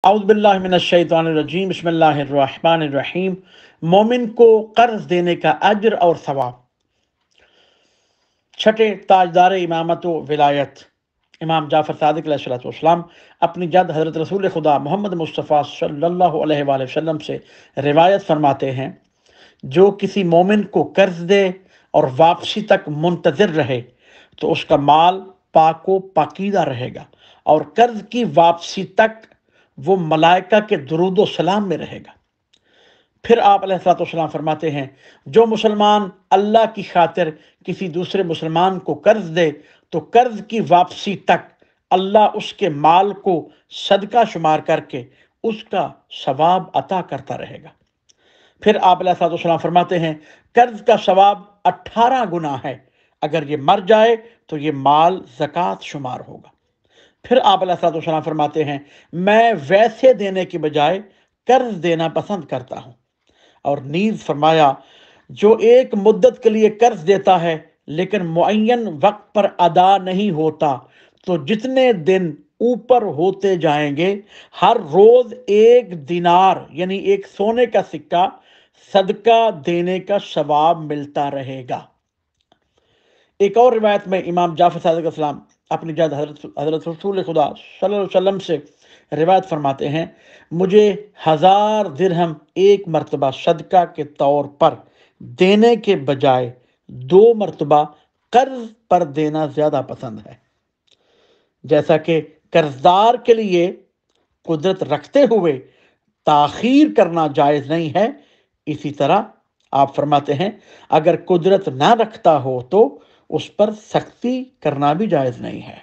اعوذ باللہ من الشیطان الرجیم، بسم اللہ الرحمن الرحیم۔ مومن کو قرض دینے کا اجر اور ثواب۔ چھٹے تاجدار امامت و ولایت امام جعفر صادق علیہ السلام اپنی جد حضرت رسول خدا محمد مصطفیٰ صلی اللہ علیہ وآلہ وسلم سے روایت فرماتے ہیں، جو کسی مومن کو قرض دے اور واپسی تک منتظر رہے تو اس کا مال پاک و پاکیزہ رہے گا، اور قرض کی واپسی تک وہ ملائکہ کے درود و سلام میں رہے گا۔ پھر آپ علیہ السلام فرماتے ہیں، جو مسلمان اللہ کی خاطر کسی دوسرے مسلمان کو قرض دے تو قرض کی واپسی تک اللہ اس کے مال کو صدقہ شمار کر کے اس کا ثواب عطا کرتا رہے گا۔ پھر آپ علیہ السلام فرماتے ہیں، قرض کا ثواب 18 گنا ہے، اگر یہ مر جائے تو یہ مال زکوٰۃ شمار ہوگا۔ پھر آپ علیہ السلام فرماتے ہیں، میں ویسے دینے کی بجائے قرض دینا پسند کرتا ہوں۔ اور نیز فرمایا، جو ایک مدت کے لیے قرض دیتا ہے لیکن معین وقت پر ادا نہیں ہوتا تو جتنے دن اوپر ہوتے جائیں گے ہر روز 1 دینار یعنی 1 سونے کا سکہ صدقہ دینے کا ثواب ملتا رہے گا۔ ایک اور روایت میں امام جعفر صادق علیہ السلام اپنی جد حضرت رسول خدا صلی اللہ علیہ وسلم سے روایت فرماتے ہیں، مجھے 1000 درہم ایک مرتبہ صدقہ کے طور پر دینے کے بجائے 2 مرتبہ قرض پر دینا زیادہ پسند ہے۔ جیسا کہ قرضدار کے لیے قدرت رکھتے ہوئے تاخیر کرنا جائز نہیں ہے، اسی طرح آپ فرماتے ہیں اگر قدرت نہ رکھتا ہو تو اس پر سختی کرنا بھی جائز نہیں ہے۔